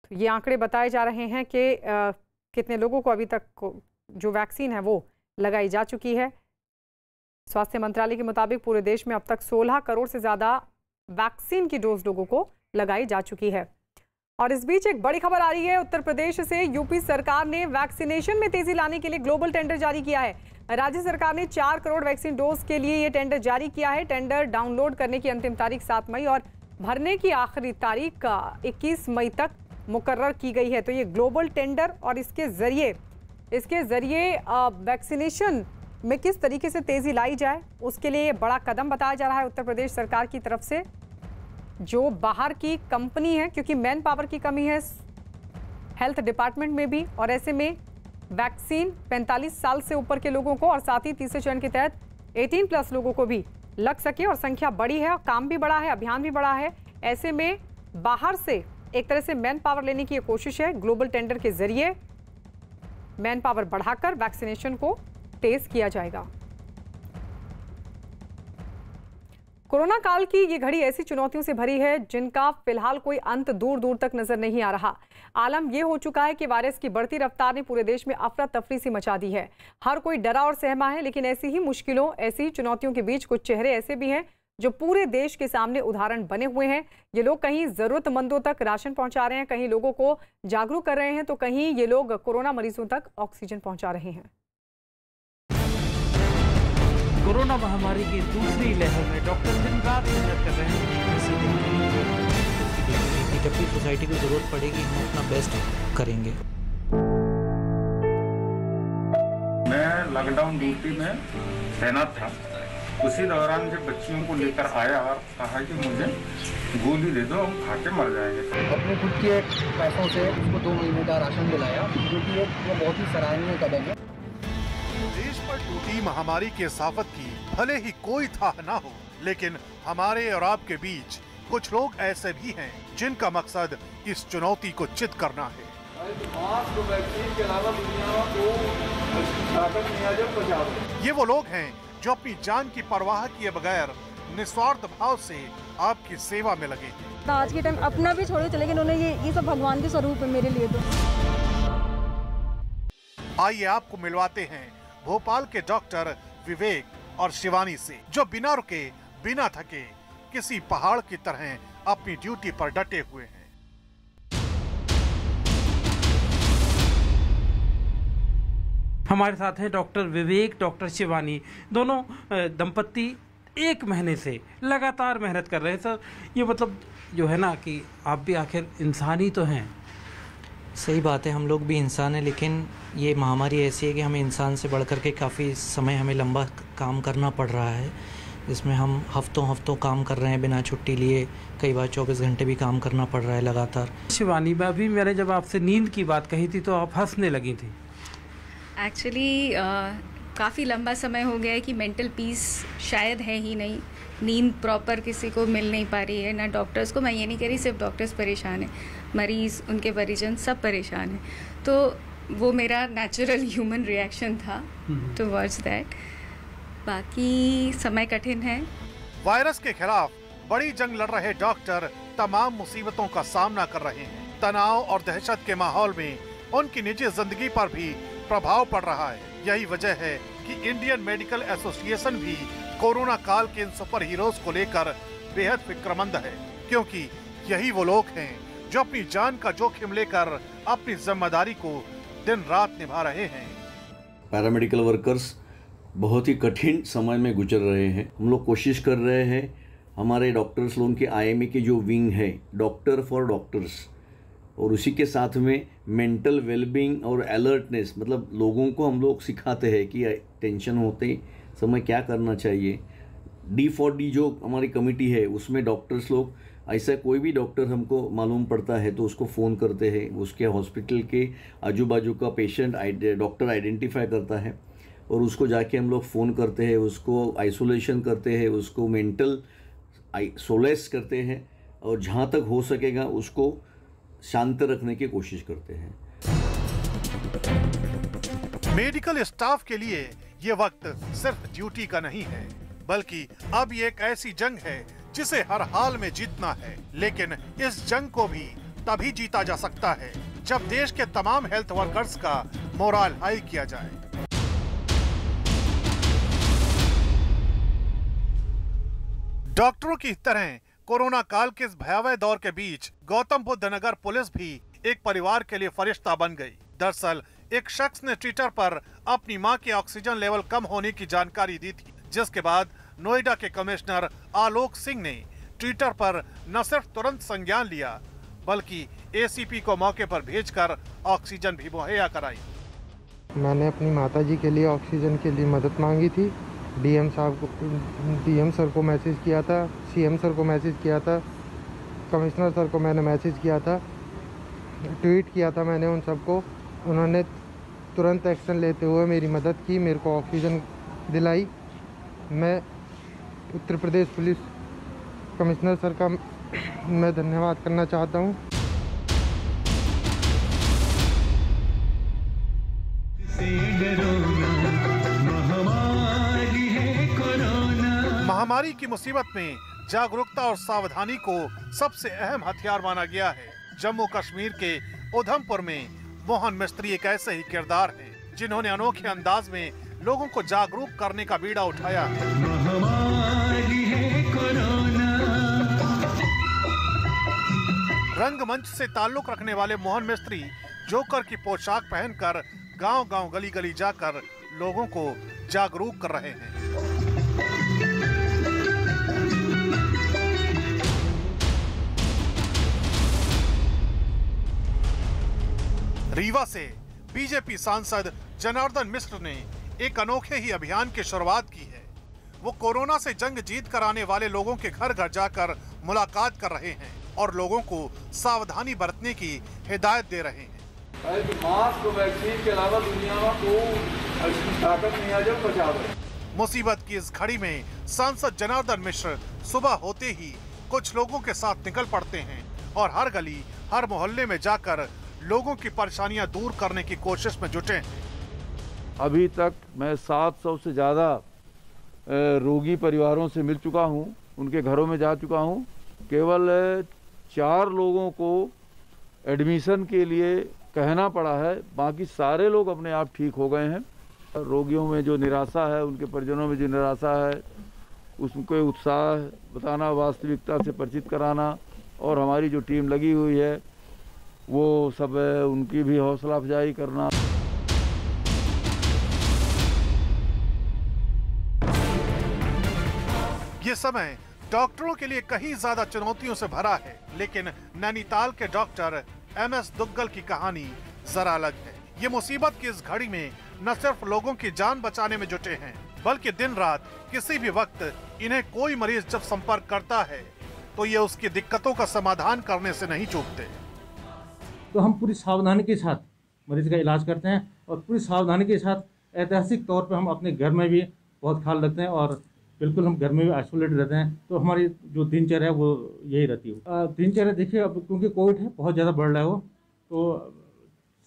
तो ये आंकड़े बताए जा रहे हैं कि कितने लोगों को अभी तक जो वैक्सीन है वो लगाई जा चुकी है। स्वास्थ्य मंत्रालय के मुताबिक पूरे देश में अब तक 16 करोड़ से ज़्यादा वैक्सीन की डोज लोगों को लगाई जा चुकी है। और इस बीच एक बड़ी खबर आ रही है। उत्तर प्रदेश से यूपी सरकार ने वैक्सीनेशन में तेजी लाने के लिए ग्लोबल टेंडर जारी किया है। राज्य सरकार ने 4 करोड़ वैक्सीन डोज के लिए ये टेंडर जारी किया है। टेंडर डाउनलोड करने की अंतिम तारीख 7 मई और भरने की आखिरी तारीख 21 मई तक मुकर्रर की गई है। तो ये ग्लोबल टेंडर और इसके जरिए वैक्सीनेशन में किस तरीके से तेजी लाई जाए, उसके लिए बड़ा कदम बताया जा रहा है उत्तर प्रदेश सरकार की तरफ से। जो बाहर की कंपनी है, क्योंकि मैन पावर की कमी है हेल्थ डिपार्टमेंट में भी, और ऐसे में वैक्सीन 45 साल से ऊपर के लोगों को और साथ ही तीसरे चरण के तहत 18+ लोगों को भी लग सके, और संख्या बड़ी है और काम भी बड़ा है, अभियान भी बड़ा है। ऐसे में बाहर से एक तरह से मैन पावर लेने की कोशिश है। ग्लोबल टेंडर के जरिए मैन पावर बढ़ाकर वैक्सीनेशन को तेज किया जाएगा। कोरोना काल की ये घड़ी ऐसी चुनौतियों से भरी है जिनका फिलहाल कोई अंत दूर दूर तक नजर नहीं आ रहा। आलम यह हो चुका है कि वायरस की बढ़ती रफ्तार ने पूरे देश में अफरा तफरी सी मचा दी है। हर कोई डरा और सहमा है, लेकिन ऐसी ही मुश्किलों, ऐसी चुनौतियों के बीच कुछ चेहरे ऐसे भी हैं जो पूरे देश के सामने उदाहरण बने हुए हैं। ये लोग कहीं जरूरतमंदों तक राशन पहुंचा रहे हैं, कहीं लोगों को जागरूक कर रहे हैं, तो कहीं ये लोग कोरोना मरीजों तक ऑक्सीजन पहुंचा रहे हैं। कोरोना महामारी की दूसरी लहर में डॉक्टर दिन रात मेहनत कर रहे हैं। जब भी सोसाइटी को जरूरत पड़ेगी हम अपना बेस्ट करेंगे। मैं लॉकडाउन ड्यूटी में तैनात था। उसी दौरान जब बच्चियों को लेकर आया और कहा कि मुझे गोली दे दो, हम खा के मर जाएंगे। अपने खुद के पैसों से उसको 2 महीने का राशन दिलाया, जो कि एक बहुत ही सराहनीय कदम है। देश पर टूटी महामारी के साफत की भले ही कोई था न हो, लेकिन हमारे और आपके बीच कुछ लोग ऐसे भी हैं जिनका मकसद इस चुनौती को चित करना है। वैक्सीन के अलावा दुनिया को ताकत नहीं, ये वो लोग हैं जो अपनी जान की परवाह किए बगैर निस्वार्थ भाव से आपकी सेवा में लगे हैं। आज के टाइम अपना भी छोड़े चले गए उन्होंने, ये सब भगवान के स्वरूप है मेरे लिए। तो आइए आपको मिलवाते हैं भोपाल के डॉक्टर विवेक और शिवानी से, जो बिना रुके बिना थके किसी पहाड़ की तरह अपनी ड्यूटी पर डटे हुए हैं। हमारे साथ हैं डॉक्टर विवेक, डॉक्टर शिवानी, दोनों दंपत्ति 1 महीने से लगातार मेहनत कर रहे हैं। सर, ये मतलब जो है ना कि आप भी आखिर इंसान ही तो हैं। सही बात है, हम लोग भी इंसान हैं, लेकिन ये महामारी ऐसी है कि हमें इंसान से बढ़कर के काफ़ी समय हमें लंबा काम करना पड़ रहा है, जिसमें हम हफ्तों काम कर रहे हैं बिना छुट्टी लिए। कई बार 24 घंटे भी काम करना पड़ रहा है लगातार। शिवानी, अभी मैंने जब आपसे नींद की बात कही थी तो आप हंसने लगी थी। एक्चुअली काफ़ी लंबा समय हो गया है कि मेंटल पीस शायद है ही नहीं। नींद प्रॉपर किसी को मिल नहीं पा रही है, ना डॉक्टर्स को। मैं ये नहीं कह रही सिर्फ डॉक्टर्स परेशान हैं, मरीज़, उनके परिजन सब परेशान हैं। तो वो मेरा नेचुरल ह्यूमन रिएक्शन था टुवर्ड्स दैट। बाकी समय कठिन है। वायरस के खिलाफ बड़ी जंग लड़ रहे डॉक्टर तमाम मुसीबतों का सामना कर रहे हैं। तनाव और दहशत के माहौल में उनकी निजी जिंदगी पर भी प्रभाव पड़ रहा है। यही वजह है कि इंडियन मेडिकल एसोसिएशन भी कोरोना काल के इन सुपर हीरोज को लेकर बेहद फिक्रमंद है, क्योंकि यही वो लोग हैं जो अपनी जान का जोखिम लेकर अपनी जिम्मेदारी को दिन रात निभा रहे हैं। पैरामेडिकल वर्कर्स बहुत ही कठिन समय में गुजर रहे हैं। हम लोग कोशिश कर रहे हैं, हमारे डॉक्टर्स लोगों के IMA की जो विंग है, डॉक्टर फॉर डॉक्टर्स, और उसी के साथ में मेंटल वेलबींग और अलर्टनेस, मतलब लोगों को हम लोग सिखाते हैं कि टेंशन होते समय क्या करना चाहिए। D4D जो हमारी कमेटी है उसमें डॉक्टर्स लोग, ऐसा कोई भी डॉक्टर हमको मालूम पड़ता है तो उसको फ़ोन करते हैं, उसके हॉस्पिटल के आजू बाजू का पेशेंट डॉक्टर आइडेंटिफाई करता है और उसको जाके हम लोग फ़ोन करते हैं, उसको आइसोलेशन करते हैं, उसको मेंटल सोलेस करते हैं और जहाँ तक हो सकेगा उसको शांत रखने की कोशिश करते हैं। मेडिकल स्टाफ के लिए ये वक्त सिर्फ ड्यूटी का नहीं है, बल्कि अब ये एक ऐसी जंग है जिसे हर हाल में जीतना है। लेकिन इस जंग को भी तभी जीता जा सकता है जब देश के तमाम हेल्थ वर्कर्स का मोराल हाई किया जाए। डॉक्टरों की तरह कोरोना काल के इस भयावह दौर के बीच गौतम बुद्ध नगर पुलिस भी एक परिवार के लिए फरिश्ता बन गई। दरअसल एक शख्स ने ट्विटर पर अपनी मां के ऑक्सीजन लेवल कम होने की जानकारी दी थी, जिसके बाद नोएडा के कमिश्नर आलोक सिंह ने ट्विटर पर न सिर्फ तुरंत संज्ञान लिया, बल्कि ACP को मौके पर भेजकर ऑक्सीजन भी मुहैया कराई। मैंने अपनी माताजी के लिए ऑक्सीजन के लिए मदद मांगी थी। DM सर को मैसेज किया था, CM सर को मैसेज किया था, कमिश्नर सर को मैंने मैसेज किया था, ट्वीट किया था मैंने उन सबको। उन्होंने तुरंत एक्शन लेते हुए मेरी मदद की, मेरे को ऑक्सीजन दिलाई। मैं Uttar Pradesh police commissioner sir का मैं धन्यवाद करना चाहता हूँ। महामारी की मुसीबत में जागरूकता और सावधानी को सबसे अहम हथियार माना गया है। जम्मू कश्मीर के उधमपुर में मोहन मिस्त्री एक ऐसे ही किरदार हैं, जिन्होंने अनोखे अंदाज में लोगों को जागरूक करने का बीड़ा उठाया है। रंगमंच से ताल्लुक रखने वाले मोहन मिस्त्री जोकर की पोशाक पहनकर गांव-गांव गली-गली जाकर लोगों को जागरूक कर रहे हैं। रीवा से बीजेपी सांसद जनार्दन मिश्र ने एक अनोखे ही अभियान की शुरुआत की है। वो कोरोना से जंग जीत कर आने वाले लोगों के घर घर जाकर मुलाकात कर रहे हैं और लोगों को सावधानी बरतने की हिदायत दे रहे हैं। मास्क वैक्सीन के अलावा दुनिया में कोई ऐसी ताकत नहीं है जो बचा दे। मुसीबत की इस घड़ी में सांसद जनार्दन मिश्र सुबह होते ही कुछ लोगों के साथ निकल पड़ते हैं और हर गली हर मोहल्ले में जाकर लोगों की परेशानियां दूर करने की कोशिश में जुटे हैं। अभी तक मैं 700 से ज़्यादा रोगी परिवारों से मिल चुका हूं, उनके घरों में जा चुका हूं। केवल 4 लोगों को एडमिशन के लिए कहना पड़ा है, बाकी सारे लोग अपने आप ठीक हो गए हैं। रोगियों में जो निराशा है, उनके परिजनों में जो निराशा है, उसको उत्साह बताना, वास्तविकता से परिचित कराना और हमारी जो टीम लगी हुई है वो सब उनकी भी हौसला अफजाई करना। ये समय डॉक्टरों के लिए कहीं ज्यादा चुनौतियों से भरा है, लेकिन नैनीताल के डॉक्टर MS दुग्गल की कहानी जरा अलग है। ये मुसीबत की इस घड़ी में न सिर्फ लोगों की जान बचाने में जुटे हैं, बल्कि दिन रात किसी भी वक्त इन्हें कोई मरीज जब संपर्क करता है तो ये उसकी दिक्कतों का समाधान करने से नहीं चूकते। तो हम पूरी सावधानी के साथ मरीज का इलाज करते हैं और पूरी सावधानी के साथ ऐतिहासिक तौर पे हम अपने घर में भी बहुत ख्याल रखते हैं और बिल्कुल हम घर में भी आइसोलेट रहते हैं। तो हमारी जो दिनचर्या है वो यही रहती है। दिनचर्या देखिए, अब क्योंकि कोविड है, बहुत ज़्यादा बढ़ रहा है वो, तो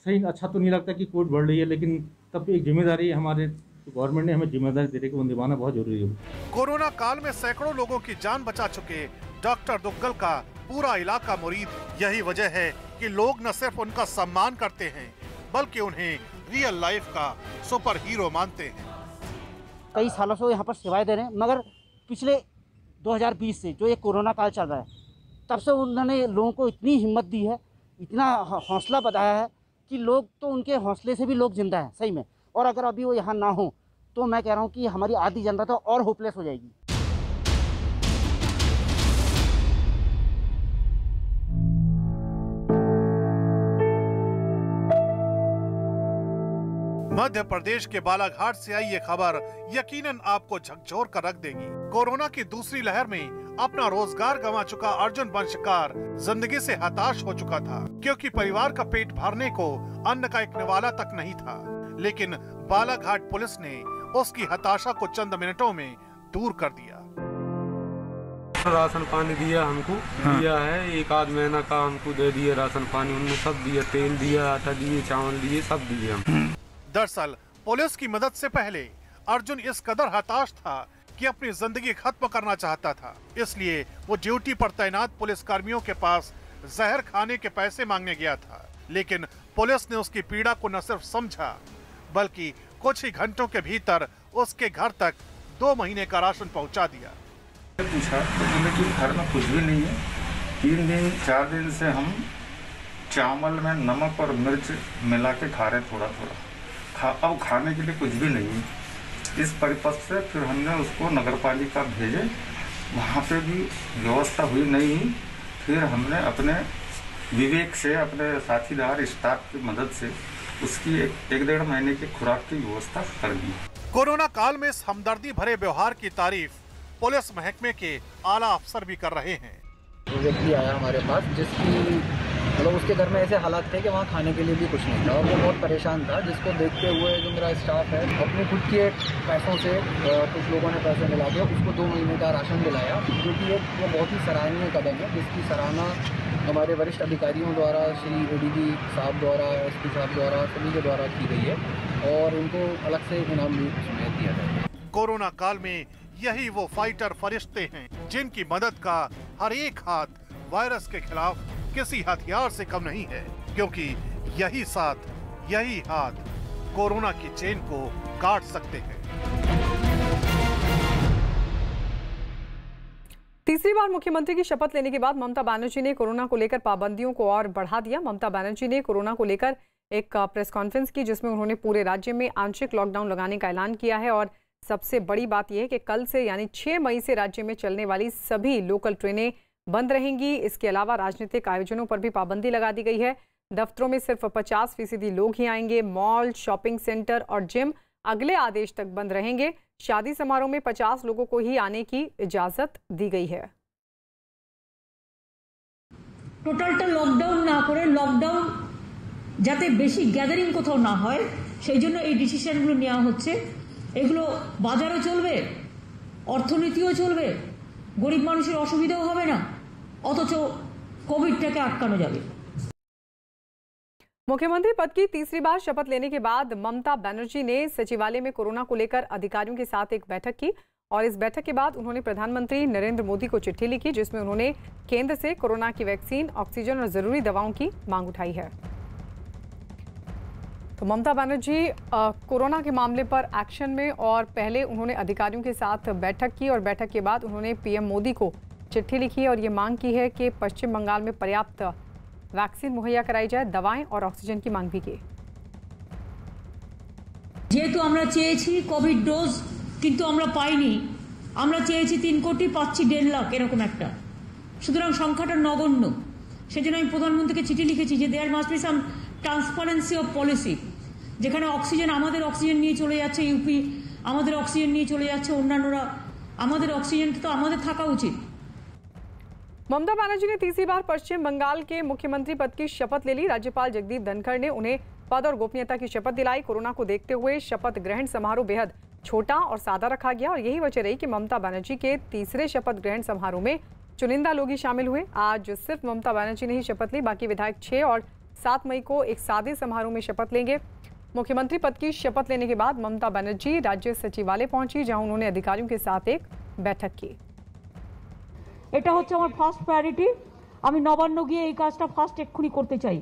सही अच्छा तो नहीं लगता कि कोविड बढ़ रही है, लेकिन तब एक जिम्मेदारी है हमारे गवर्नमेंट ने हमें जिम्मेदारी दे रही है, वो निभाना बहुत जरूरी है। कोरोना काल में सैकड़ों लोगों की जान बचा चुके डॉक्टर दुग्गल का पूरा इलाका मुरीद। यही वजह है कि लोग न सिर्फ उनका सम्मान करते हैं, बल्कि उन्हें रियल लाइफ का सुपर हीरो मानते हैं। कई सालों से यहाँ पर सेवाएं दे रहे हैं, मगर पिछले 2020 से जो ये कोरोना काल चल रहा है, तब से उन्होंने लोगों को इतनी हिम्मत दी है, इतना हौसला बताया है कि लोग तो उनके हौसले से भी लोग जिंदा हैं सही में। और अगर अभी वो यहाँ ना हो तो मैं कह रहा हूँ कि हमारी आधी जनता तो और होपलेस हो जाएगी। मध्य प्रदेश के बालाघाट से आई ये खबर यकीनन आपको झकझोर कर रख देगी। कोरोना की दूसरी लहर में अपना रोजगार गंवा चुका अर्जुन वंशकार जिंदगी से हताश हो चुका था, क्योंकि परिवार का पेट भरने को अन्न का एक निवाला तक नहीं था। लेकिन बालाघाट पुलिस ने उसकी हताशा को चंद मिनटों में दूर कर दिया। राशन पानी दिया हमको, दिया है 1 आध महीना का हमको दे दिए राशन पानी, उनने सब दिया, तेल दिया, आटा दिए, चावल दिए, सब दिए हम। दरअसल पुलिस की मदद से पहले अर्जुन इस कदर हताश था कि अपनी जिंदगी खत्म करना चाहता था। इसलिए वो ड्यूटी पर तैनात पुलिस कर्मियों के पास जहर खाने के पैसे मांगने गया था। लेकिन पुलिस ने उसकी पीड़ा को न सिर्फ समझा, बल्कि कुछ ही घंटों के भीतर उसके घर तक 2 महीने का राशन पहुंचा दिया। पूछा तो बोले कि घर में कुछ भी नहीं है। 3 दिन 4 दिन से हम चावल में नमक और मिर्च मिला के खा रहे थोड़ा थोड़ा, अब खाने के लिए कुछ भी नहीं है। इस परिपथ से फिर हमने उसको नगर पालिका भेजे, वहाँ पे भी व्यवस्था हुई नहीं। फिर हमने अपने विवेक से, अपने साथीदार स्टाफ की मदद से उसकी 1-1.5 महीने की खुराक की व्यवस्था कर दी। कोरोना काल में इस हमदर्दी भरे व्यवहार की तारीफ पुलिस महकमे के आला अफसर भी कर रहे हैं। व्यक्ति आया हमारे पास जिसकी मतलब उसके घर में ऐसे हालात थे कि वहाँ खाने के लिए भी कुछ नहीं था और वो बहुत परेशान था, जिसको देखते हुए जो मेरा स्टाफ है अपने खुद के पैसों से कुछ लोगों ने पैसे मिला के उसको 2 महीने का राशन दिलाया, जो कि एक वो बहुत ही सराहनीय कदम है, जिसकी सराहना हमारे वरिष्ठ अधिकारियों द्वारा, श्री एडीजी साहब द्वारा, एसपी साहब द्वारा, सभी के द्वारा की गई है और उनको अलग से इनाम भी उसमें दिया जाए। कोरोना काल में यही वो फाइटर फरिश्ते हैं जिनकी मदद का हर एक हाथ वायरस के खिलाफ किसी हथियार से कम नहीं है, क्योंकि यही साथ, यही हाथ कोरोना की चेन को काट सकते हैं। तीसरी बार मुख्यमंत्री की शपथ लेने के बाद ममता बनर्जी ने कोरोना को लेकर पाबंदियों को और बढ़ा दिया। ममता बनर्जी ने कोरोना को लेकर एक प्रेस कॉन्फ्रेंस की, जिसमें उन्होंने पूरे राज्य में आंशिक लॉकडाउन लगाने का ऐलान किया है। और सबसे बड़ी बात यह है कि कल से यानी 6 मई से राज्य में चलने वाली सभी लोकल ट्रेनें बंद रहेंगी। इसके अलावा राजनीतिक आयोजनों पर भी पाबंदी लगा दी गई है। दफ्तरों में सिर्फ 50% लोग ही आएंगे। मॉल, शॉपिंग सेंटर और जिम अगले आदेश तक बंद रहेंगे। शादी समारोह में 50 लोगों को ही आने की इजाजत दी गई है। টোটালটা লকডাউন না করে লকডাউন যাতে বেশি গ্যাদারিং কোথাও না হয় সেই জন্য এই ডিসিশনগুলো নেওয়া হচ্ছে। এগুলো বাজারও চলবে, অর্থনীতিও চলবে, গরিব মানুষের অসুবিধাও হবে না, অথচ কোভিডটাকে আটকানো যাবে। मुख्यमंत्री पद की तीसरी बार शपथ लेने के बाद ममता बनर्जी ने सचिवालय में कोरोना को लेकर अधिकारियों के साथ एक बैठक की और इस बैठक के बाद उन्होंने प्रधानमंत्री नरेंद्र मोदी को चिट्ठी लिखी, जिसमें उन्होंने केंद्र से कोरोना की वैक्सीन, ऑक्सीजन और जरूरी दवाओं की मांग उठाई है। तो ममता बनर्जी कोरोना के मामले पर एक्शन में और पहले उन्होंने अधिकारियों के साथ बैठक की और बैठक के बाद उन्होंने पीएम मोदी को चिट्ठी लिखी और ये मांग की है कि पश्चिम बंगाल में पर्याप्त वैक्सीन मुहैया कराई जाए, दवाएं और ऑक्सीजन की मांग भी की। যেহেতু আমরা চেয়েছি কোভিড ডোজ কিন্তু আমরা পাইনি, আমরা চেয়েছি 3 কোটি, পাচ্ছি 1.5 লাখ এরকম একটা, সুতরাং সংখ্যাটা নগণ্য। সেজন্য আমি প্রধানমন্ত্রীকে চিঠি লিখেছি যে there must be some transparency of policy, যেখানে অক্সিজেন আমাদের অক্সিজেন নিয়ে চলে যাচ্ছে, ইউপি আমাদের অক্সিজেন নিয়ে চলে যাচ্ছে, অন্যান্যরা আমাদের অক্সিজেন তো আমাদের থাকা উচিত। ममता बनर्जी ने तीसरी बार पश्चिम बंगाल के मुख्यमंत्री पद की शपथ ले ली। राज्यपाल जगदीप धनखड़ ने उन्हें पद और गोपनीयता की शपथ दिलाई। कोरोना को देखते हुए शपथ ग्रहण समारोह बेहद छोटा और सादा रखा गया और यही वजह रही कि ममता बनर्जी के तीसरे शपथ ग्रहण समारोह में चुनिंदा लोग ही शामिल हुए। आज सिर्फ ममता बनर्जी ने ही शपथ ली, बाकी विधायक 6 और 7 मई को एक सादे समारोह में शपथ लेंगे। मुख्यमंत्री पद की शपथ लेने के बाद ममता बनर्जी राज्य सचिवालय पहुंची, जहां उन्होंने अधिकारियों के साथ एक बैठक की। এটা হচ্ছে আমার ফার্স্ট প্রায়োরিটি, আমি নবান্ন গিয়ে এই কাজটা ফার্স্ট এক্ষুনি করতে চাই।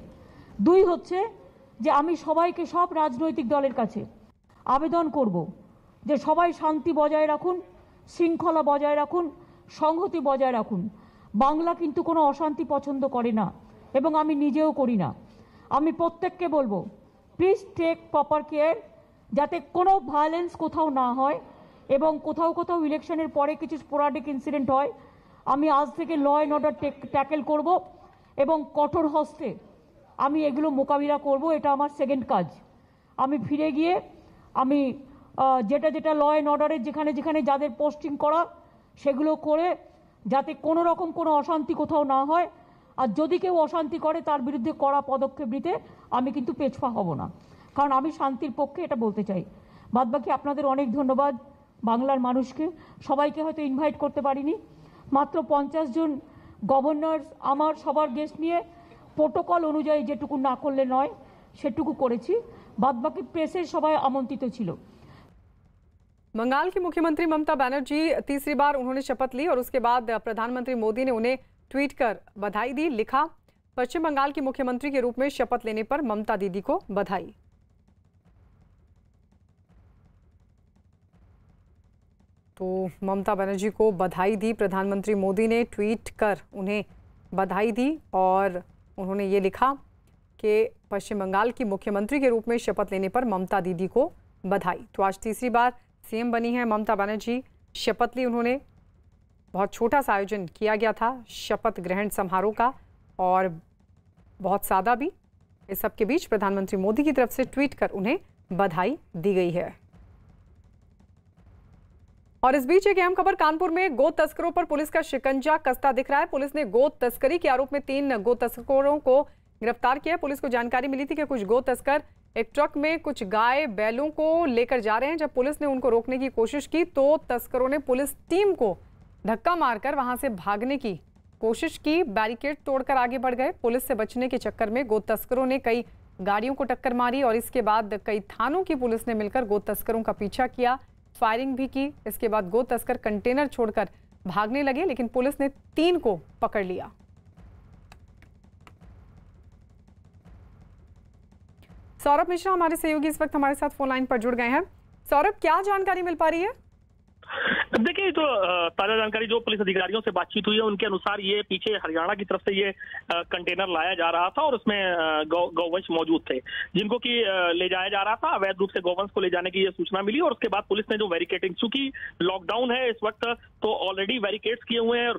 2 হচ্ছে যে আমি সবাইকে, সব রাজনৈতিক দলের কাছে আবেদন করব যে সবাই শান্তি বজায় রাখুন, শৃঙ্খলা বজায় রাখুন, সংহতি বজায় রাখুন। বাংলা কিন্তু কোনো অশান্তি পছন্দ করে না এবং আমি নিজেও করি না। আমি প্রত্যেককে বলবো প্লিজ টেক প্রপার কেয়ার, যাতে কোনো ভায়োলেন্স কোথাও না হয় এবং কোথাও কোথাও ইলেকশনের পরে কিছু স্পোরাডিক ইনসিডেন্ট হয়। আমি আজ থেকে ল অ্যান্ড অর্ডার ট্যাকেল করব এবং কঠোর হস্তে আমি এগুলো মোকাবিলা করব। এটা আমার সেকেন্ড কাজ। আমি ফিরে গিয়ে আমি যেটা যেটা ল অ্যান্ড অর্ডারের যেখানে যেখানে যাদের পোস্টিং করা সেগুলো করে যাতে কোনো রকম কোনো অশান্তি কোথাও না হয়, আর যদি কেউ অশান্তি করে তার বিরুদ্ধে কড়া পদক্ষেপ নিতে আমি কিন্তু পেছপা হব না, কারণ আমি শান্তির পক্ষে, এটা বলতে চাই। বাদবাকি আপনাদের অনেক ধন্যবাদ বাংলার মানুষকে। সবাইকে হয়তো ইনভাইট করতে পারিনি, মাত্র 50 জন গভর্নর আমার সবার গেস্ট নিয়ে প্রোটোকল অনুযায়ী যেটুকু না করলে নয় সেটুকু করেছি। বাদবাকি প্রেসের সবাই আমন্ত্রিত ছিল। बंगाल की मुख्यमंत्री ममता बनर्जी तीसरी बार उन्होंने शपथ ली और उसके बाद प्रधानमंत्री मोदी ने उन्हें ट्वीट कर बधाई दी। लिखा, पश्चिम बंगाल की मुख्यमंत्री के रूप में शपथ लेने पर ममता दीदी को बधाई। तो ममता बनर्जी को बधाई दी, प्रधानमंत्री मोदी ने ट्वीट कर उन्हें बधाई दी और उन्होंने ये लिखा कि पश्चिम बंगाल की मुख्यमंत्री के रूप में शपथ लेने पर ममता दीदी को बधाई। तो आज तीसरी बार सीएम बनी है ममता बनर्जी, शपथ ली उन्होंने। बहुत छोटा सा आयोजन किया गया था शपथ ग्रहण समारोह का और बहुत सादा भी। इस सब के बीच प्रधानमंत्री मोदी की तरफ से ट्वीट कर उन्हें बधाई दी गई है। और इस बीच एक अहम खबर, कानपुर में गो तस्करों पर पुलिस का शिकंजा कसता दिख रहा है। पुलिस ने गो तस्करी के आरोप में 3 गो तस्करों को गिरफ्तार किया। पुलिस को जानकारी मिली थी कि कुछ गो तस्कर एक ट्रक में कुछ गाय बैलों को लेकर जा रहे हैं। जब पुलिस ने उनको रोकने की कोशिश की तो तस्करों ने पुलिस टीम को धक्का मारकर वहां से भागने की कोशिश की, बैरिकेड तोड़कर आगे बढ़ गए। पुलिस से बचने के चक्कर में गो तस्करों ने कई गाड़ियों को टक्कर मारी और इसके बाद कई थानों की पुलिस ने मिलकर गो तस्करों का पीछा किया, फायरिंग भी की। इसके बाद गो तस्कर कंटेनर छोड़कर भागने लगे, लेकिन पुलिस ने 3 को पकड़ लिया। सौरभ मिश्रा हमारे सहयोगी इस वक्त हमारे साथ फोन लाइन पर जुड़ गए हैं। सौरभ, क्या जानकारी मिल पा रही है? देखिए, जो ताजा जानकारी जो पुलिस अधिकारियों से बातचीत हुई है उनके अनुसार ये पीछे हरियाणा की तरफ से ये कंटेनर लाया जा रहा था और उसमें गौवंश मौजूद थे जिनको कि ले जाया जा रहा था। अवैध रूप से गौवंश को ले जाने की ये सूचना मिली और उसके बाद पुलिस ने जो बैरिकेडिंग, चूंकि लॉकडाउन है इस वक्त तो ऑलरेडी बैरिकेड्स किए हुए हैं,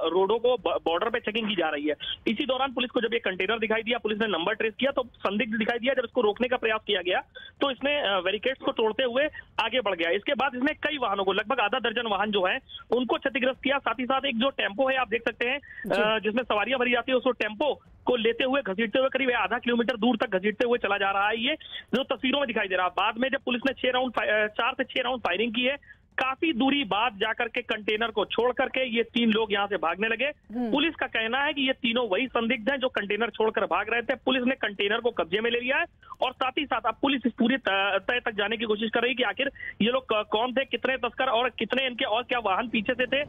रोडों को बॉर्डर पे चेकिंग की जा रही है। इसी दौरान पुलिस को जब ये कंटेनर दिखाई दिया, पुलिस ने नंबर ट्रेस किया तो संदिग्ध दिखाई दिया। जब इसको रोकने का प्रयास किया गया तो इसने बैरिकेड्स को तोड़ते हुए आगे बढ़ गया। इसके बाद इसने कई वाहनों को, लगभग आधा दर्जन वाहन जो है उनको क्षतिग्रस्त किया। साथ ही साथ एक जो टेम्पो है आप देख सकते हैं जिसमें सवारियां भरी जाती है, उसको टेम्पो को लेते हुए घसीटते हुए करीब आधा किलोमीटर दूर तक घसीटते हुए चला जा रहा है। ये जो तस्वीरों में दिखाई दे रहा है। बाद में जब पुलिस ने 4 से 6 राउंड फायरिंग की है, काफी दूरी बाद जाकर के कंटेनर को छोड़ करके ये 3 लोग यहाँ से भागने लगे। पुलिस का कहना है कि ये तीनों वही संदिग्ध हैं जो कंटेनर छोड़कर भाग रहे थे। पुलिस ने कंटेनर को कब्जे में ले लिया है और साथ ही साथ अब पुलिस इस पूरी तय तक जाने की कोशिश कर रही है कि आखिर ये लोग कौन थे, कितने तस्कर और कितने इनके और क्या वाहन पीछे से थे,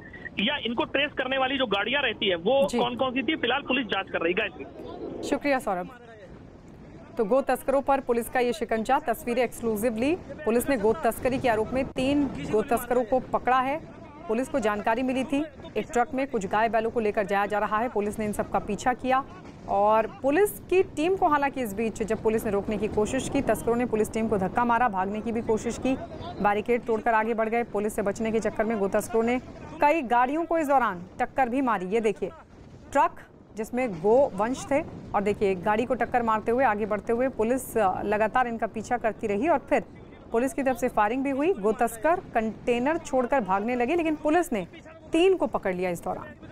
या इनको ट्रेस करने वाली जो गाड़ियां रहती है वो कौन कौन सी थी। फिलहाल पुलिस जांच कर रही है। शुक्रिया सौरभ। तो गो तस्करों पर पुलिस का ये शिकंजा, तस्वीरें एक्सक्लूसिवली। पुलिस ने गो तस्करी के आरोप में 3 गो तस्करों को पकड़ा है। पुलिस को जानकारी मिली थी एक ट्रक में कुछ गाय बैलों को लेकर जाया जा रहा है। पुलिस ने इन सब का पीछा किया और पुलिस की टीम को, हालांकि इस बीच जब पुलिस ने रोकने की कोशिश की, तस्करों ने पुलिस टीम को धक्का मारा, भागने की भी कोशिश की, बैरिकेड तोड़कर आगे बढ़ गए। पुलिस से बचने के चक्कर में गो तस्करों ने कई गाड़ियों को इस दौरान टक्कर भी मारी। ये देखिए ट्रक जिसमें गो वंश थे और देखिए गाड़ी को टक्कर मारते हुए आगे बढ़ते हुए पुलिस लगातार इनका पीछा करती रही और फिर पुलिस की तरफ से फायरिंग भी हुई। गो तस्कर कंटेनर छोड़कर भागने लगे, लेकिन पुलिस ने 3 को पकड़ लिया इस दौरान।